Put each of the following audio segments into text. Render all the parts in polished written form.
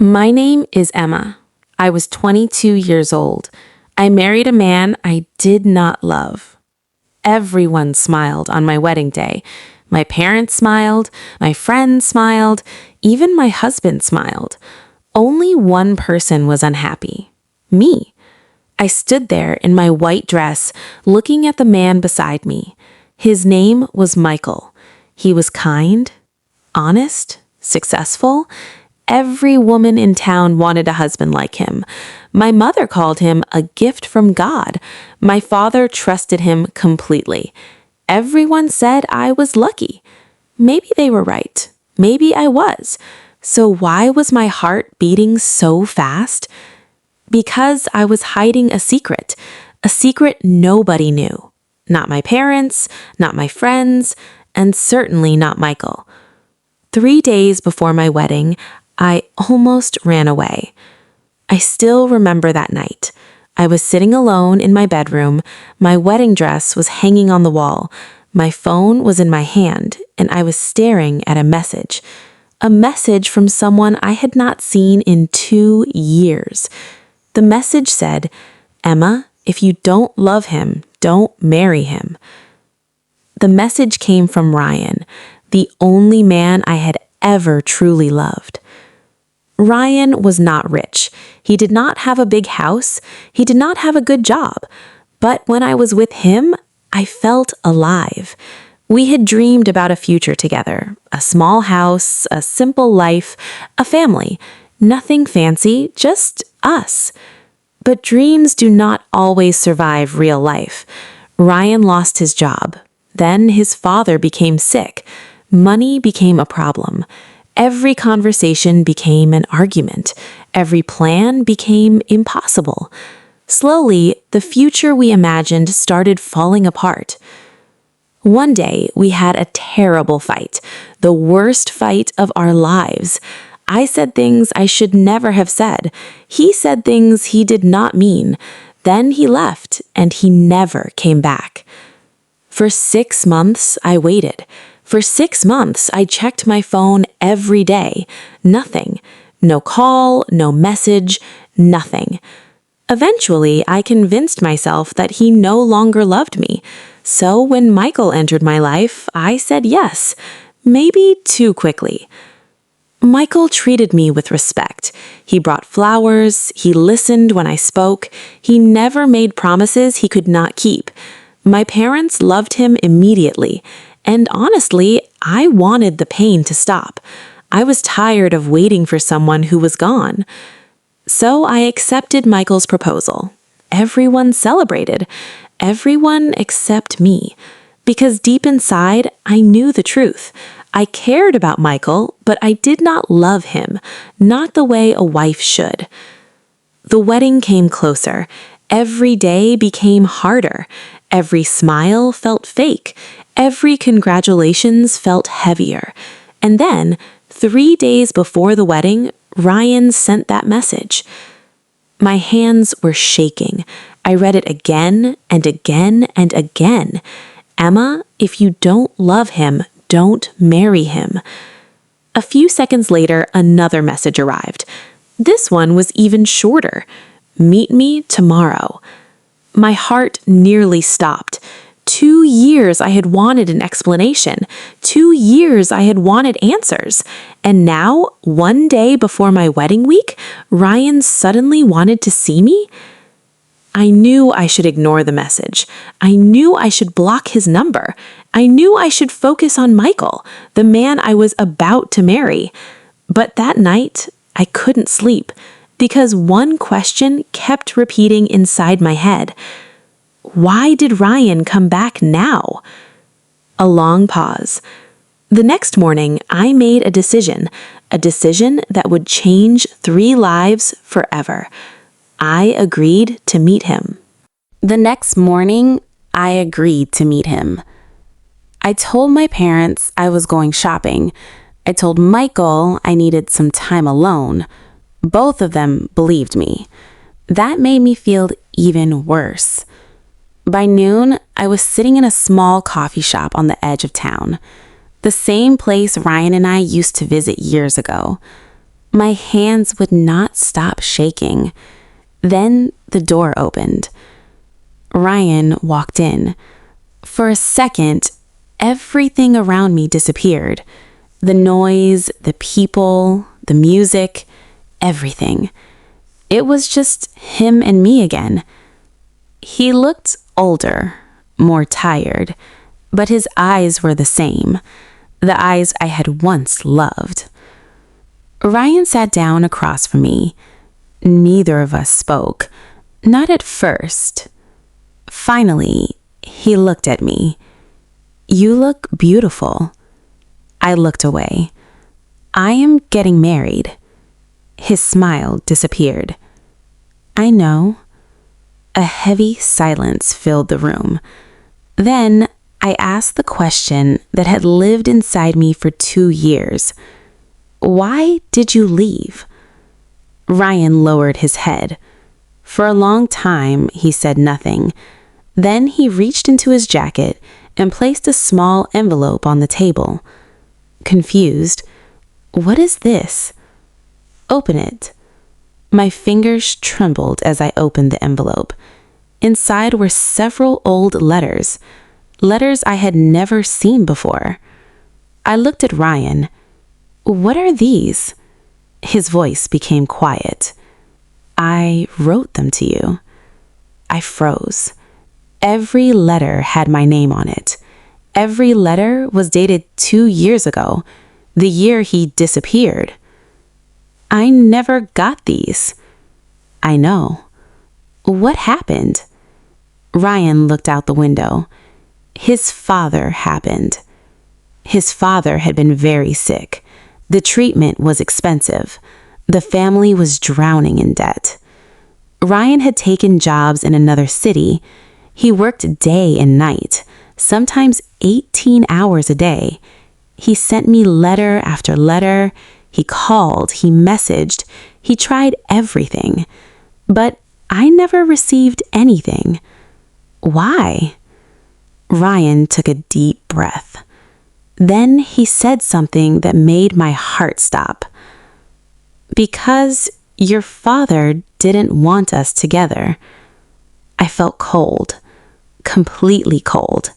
My name is Emma. I was 22 years old. I married a man I did not love. Everyone smiled on my wedding day. My parents smiled, my friends smiled, even my husband smiled. Only one person was unhappy: me. I stood there in my white dress, looking at the man beside me. His name was Michael. He was kind, honest, successful. Every woman in town wanted a husband like him. My mother called him a gift from God. My father trusted him completely. Everyone said I was lucky. Maybe they were right. Maybe I was. So why was my heart beating so fast? Because I was hiding a secret nobody knew. Not my parents, not my friends, and certainly not Michael. 3 days before my wedding, I almost ran away. I still remember that night. I was sitting alone in my bedroom. My wedding dress was hanging on the wall. My phone was in my hand, and I was staring at a message. A message from someone I had not seen in 2 years. The message said, "Emma, if you don't love him, don't marry him." The message came from Ryan, the only man I had ever truly loved. Ryan was not rich. He did not have a big house. He did not have a good job. But when I was with him, I felt alive. We had dreamed about a future together, a small house, a simple life, a family. Nothing fancy, just us. But dreams do not always survive real life. Ryan lost his job. Then his father became sick. Money became a problem. Every conversation became an argument. Every plan became impossible. Slowly, the future we imagined started falling apart. One day, we had a terrible fight, the worst fight of our lives. I said things I should never have said. He said things he did not mean. Then he left, and he never came back. For 6 months, I waited. For 6 months, I checked my phone every day. Nothing. No call, no message, nothing. Eventually, I convinced myself that he no longer loved me. So when Michael entered my life, I said yes, maybe too quickly. Michael treated me with respect. He brought flowers, he listened when I spoke, he never made promises he could not keep. My parents loved him immediately. And honestly, I wanted the pain to stop. I was tired of waiting for someone who was gone. So I accepted Michael's proposal. Everyone celebrated. Everyone except me. Because deep inside, I knew the truth. I cared about Michael, but I did not love him, not the way a wife should. The wedding came closer. Every day became harder. Every smile felt fake. Every congratulations felt heavier. And then, 3 days before the wedding, Ryan sent that message. My hands were shaking. I read it again and again and again. "Emma, if you don't love him, don't marry him." A few seconds later, another message arrived. This one was even shorter. "Meet me tomorrow." My heart nearly stopped. 2 years I had wanted an explanation. 2 years I had wanted answers. And now, one day before my wedding week, Ryan suddenly wanted to see me? I knew I should ignore the message. I knew I should block his number. I knew I should focus on Michael, the man I was about to marry. But that night, I couldn't sleep because one question kept repeating inside my head. Why did Ryan come back now? A long pause. The next morning, I made a decision that would change 3 lives forever. I agreed to meet him. The next morning, I agreed to meet him. I told my parents I was going shopping. I told Michael I needed some time alone. Both of them believed me. That made me feel even worse. By noon, I was sitting in a small coffee shop on the edge of town, the same place Ryan and I used to visit years ago. My hands would not stop shaking. Then the door opened. Ryan walked in. For a second, everything around me disappeared. The noise, the people, the music, everything. It was just him and me again. He looked older, more tired, but his eyes were the same, the eyes I had once loved. Ryan sat down across from me. Neither of us spoke, not at first. Finally, he looked at me. "You look beautiful." I looked away. "I am getting married." His smile disappeared. "I know." A heavy silence filled the room. Then I asked the question that had lived inside me for 2 years. "Why did you leave?" Ryan lowered his head. For a long time, he said nothing. Then he reached into his jacket and placed a small envelope on the table. Confused, "What is this?" "Open it." My fingers trembled as I opened the envelope. Inside were several old letters I had never seen before. I looked at Ryan. "What are these?" His voice became quiet. "I wrote them to you." I froze. Every letter had my name on it. Every letter was dated 2 years ago, the year he disappeared. "I never got these." "I know." "What happened?" Ryan looked out the window. His father happened. His father had been very sick. The treatment was expensive. The family was drowning in debt. Ryan had taken jobs in another city. He worked day and night, sometimes 18 hours a day. He sent me letter after letter. He called, he messaged, he tried everything. But I never received anything. Why? Ryan took a deep breath. Then he said something that made my heart stop. "Because your father didn't want us together." I felt cold, completely cold.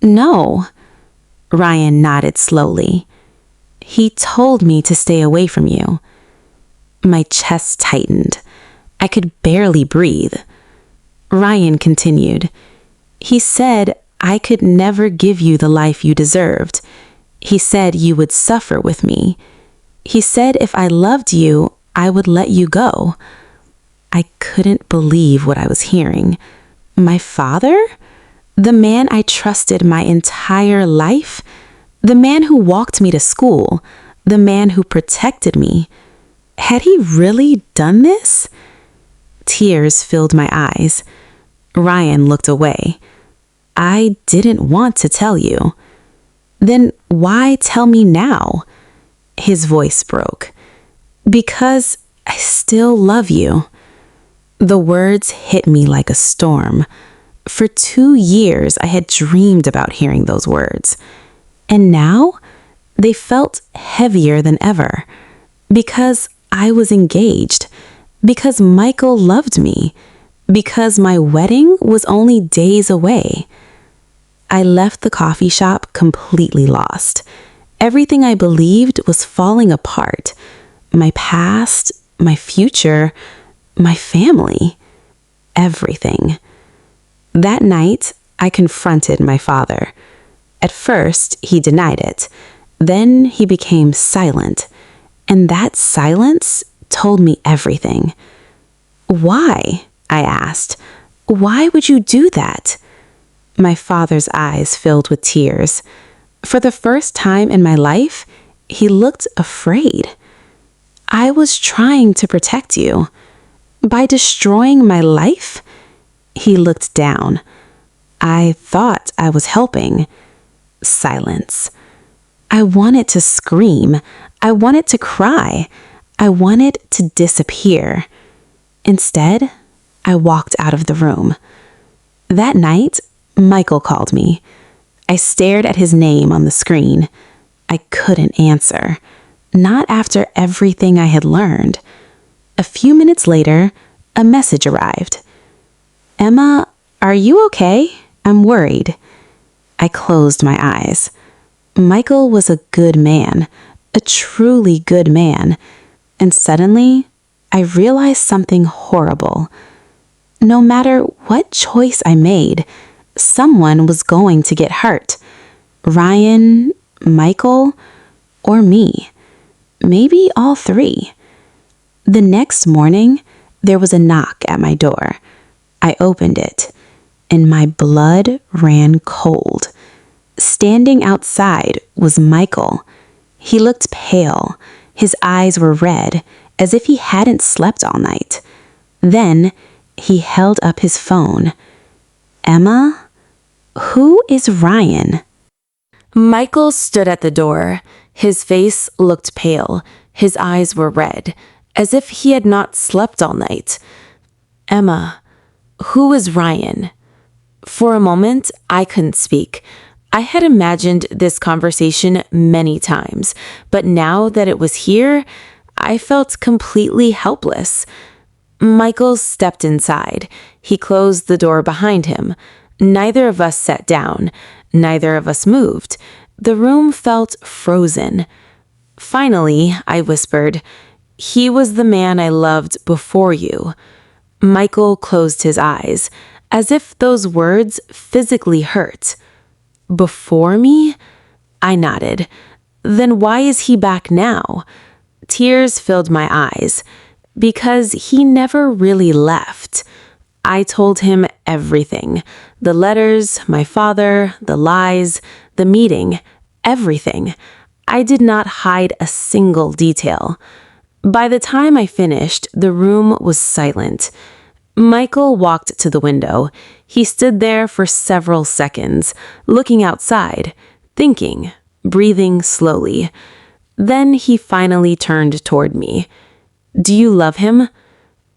"No." Ryan nodded slowly. "He told me to stay away from you." My chest tightened. I could barely breathe. Ryan continued. "He said I could never give you the life you deserved. He said you would suffer with me. He said if I loved you, I would let you go." I couldn't believe what I was hearing. My father? The man I trusted my entire life? The man who walked me to school? The man who protected me? Had he really done this? Tears filled my eyes. Ryan looked away. "I didn't want to tell you." "Then why tell me now?" His voice broke. "Because I still love you." The words hit me like a storm. For 2 years, I had dreamed about hearing those words. And now, they felt heavier than ever. Because I was engaged. Because Michael loved me. Because my wedding was only days away. I left the coffee shop completely lost. Everything I believed was falling apart. My past, my future, my family, everything. That night, I confronted my father. At first, he denied it. Then he became silent. And that silence told me everything. "Why?" I asked. "Why would you do that?" My father's eyes filled with tears. For the first time in my life, he looked afraid. "I was trying to protect you. By destroying my life?" He looked down. "I thought I was helping." Silence. I wanted to scream. I wanted to cry. I wanted to disappear. Instead, I walked out of the room. That night, Michael called me. I stared at his name on the screen. I couldn't answer. Not after everything I had learned. A few minutes later, a message arrived. "Emma, are you okay? I'm worried." I closed my eyes. Michael was a good man, a truly good man. And suddenly, I realized something horrible. No matter what choice I made, someone was going to get hurt. Ryan, Michael, or me. Maybe all three. The next morning, there was a knock at my door. I opened it, and my blood ran cold. Standing outside was Michael. He looked pale. His eyes were red, as if he hadn't slept all night. Then, he held up his phone. "Emma, who is Ryan?" Michael stood at the door. His face looked pale. His eyes were red, as if he had not slept all night. "Emma, who is Ryan?" For a moment, I couldn't speak. I had imagined this conversation many times, but now that it was here, I felt completely helpless. Michael stepped inside. He closed the door behind him. Neither of us sat down. Neither of us moved. The room felt frozen. Finally, I whispered, "He was the man I loved before you." Michael closed his eyes, as if those words physically hurt. "Before me?" I nodded. "Then why is he back now?" Tears filled my eyes. "Because he never really left." I told him everything. The letters, my father, the lies, the meeting, everything. I did not hide a single detail. By the time I finished, the room was silent. Michael walked to the window. He stood there for several seconds, looking outside, thinking, breathing slowly. Then he finally turned toward me. "Do you love him?"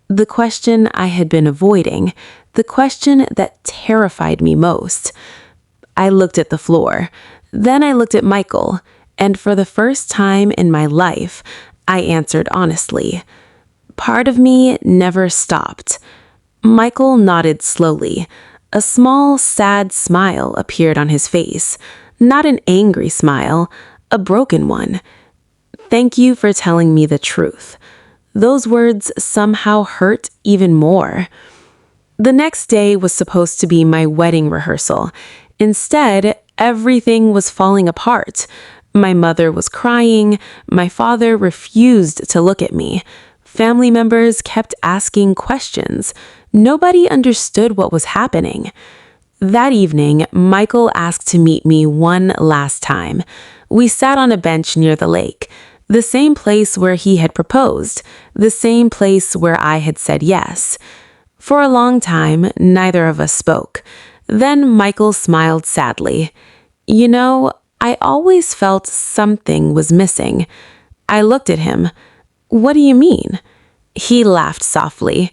The question I had been avoiding, the question that terrified me most. I looked at the floor. Then I looked at Michael, and for the first time in my life, I answered honestly. Part of me never stopped. Michael nodded slowly. A small, sad smile appeared on his face. Not an angry smile, a broken one. "Thank you for telling me the truth." Those words somehow hurt even more. The next day was supposed to be my wedding rehearsal. Instead, everything was falling apart. My mother was crying. My father refused to look at me. Family members kept asking questions. Nobody understood what was happening. That evening, Michael asked to meet me one last time. We sat on a bench near the lake, the same place where he had proposed, the same place where I had said yes. For a long time, neither of us spoke. Then Michael smiled sadly. "You know, I always felt something was missing." I looked at him. "What do you mean?" He laughed softly.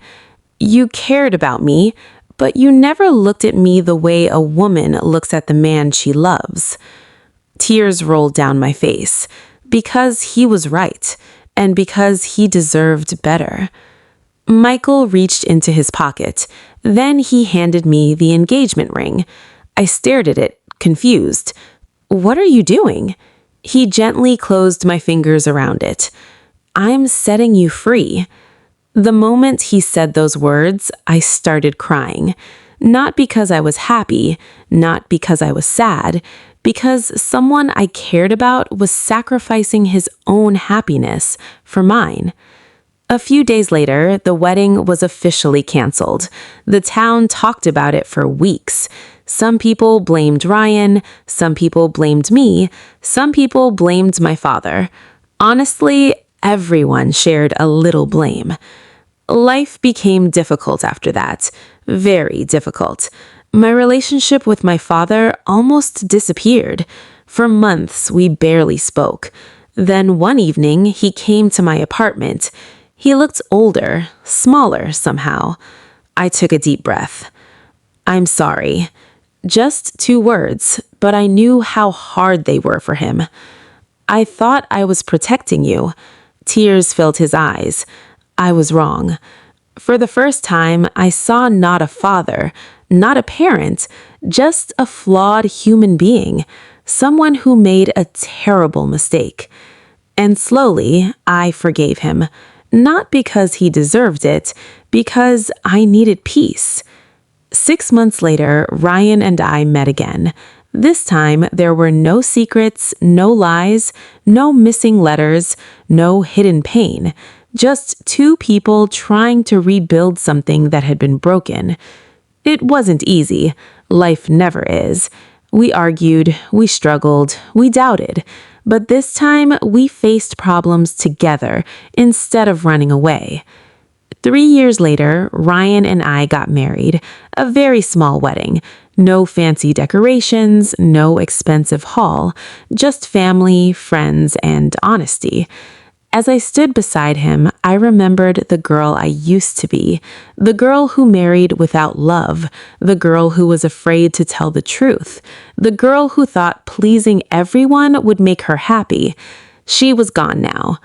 "You cared about me, but you never looked at me the way a woman looks at the man she loves." Tears rolled down my face, because he was right, and because he deserved better. Michael reached into his pocket. Then he handed me the engagement ring. I stared at it, confused. "What are you doing?" He gently closed my fingers around it. "I'm setting you free." The moment he said those words, I started crying. Not because I was happy, not because I was sad, because someone I cared about was sacrificing his own happiness for mine. A few days later, the wedding was officially canceled. The town talked about it for weeks. Some people blamed Ryan, some people blamed me, some people blamed my father. Honestly, everyone shared a little blame. Life became difficult after that, very difficult. My relationship with my father almost disappeared. For months, we barely spoke. Then one evening, he came to my apartment. He looked older, smaller somehow. I took a deep breath. "I'm sorry." Just 2 words, but I knew how hard they were for him. I thought I was protecting you." Tears filled his eyes. I was wrong. For the first time, I saw not a father, not a parent, just a flawed human being, someone who made a terrible mistake. And slowly, I forgave him, not because he deserved it, because I needed peace. 6 months later, Ryan and I met again. This time, there were no secrets, no lies, no missing letters, no hidden pain. Just two people trying to rebuild something that had been broken. It wasn't easy. Life never is. We argued, we struggled, we doubted. But this time, we faced problems together instead of running away. 3 years later, Ryan and I got married. A very small wedding. No fancy decorations, no expensive hall, just family, friends, and honesty. As I stood beside him, I remembered the girl I used to be, the girl who married without love, the girl who was afraid to tell the truth, the girl who thought pleasing everyone would make her happy. She was gone now.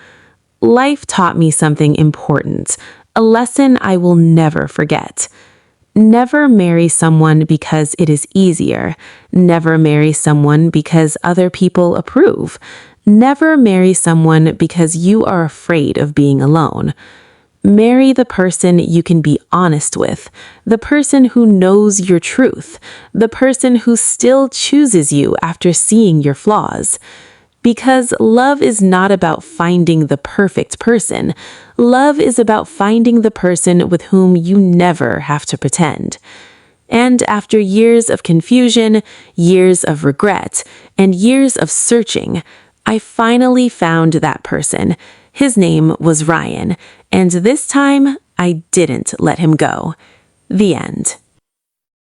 Life taught me something important, a lesson I will never forget. Never marry someone because it is easier. Never marry someone because other people approve. Never marry someone because you are afraid of being alone. Marry the person you can be honest with, the person who knows your truth, the person who still chooses you after seeing your flaws. Because love is not about finding the perfect person. Love is about finding the person with whom you never have to pretend. And after years of confusion, years of regret, and years of searching, I finally found that person. His name was Ryan, and this time I didn't let him go. The end.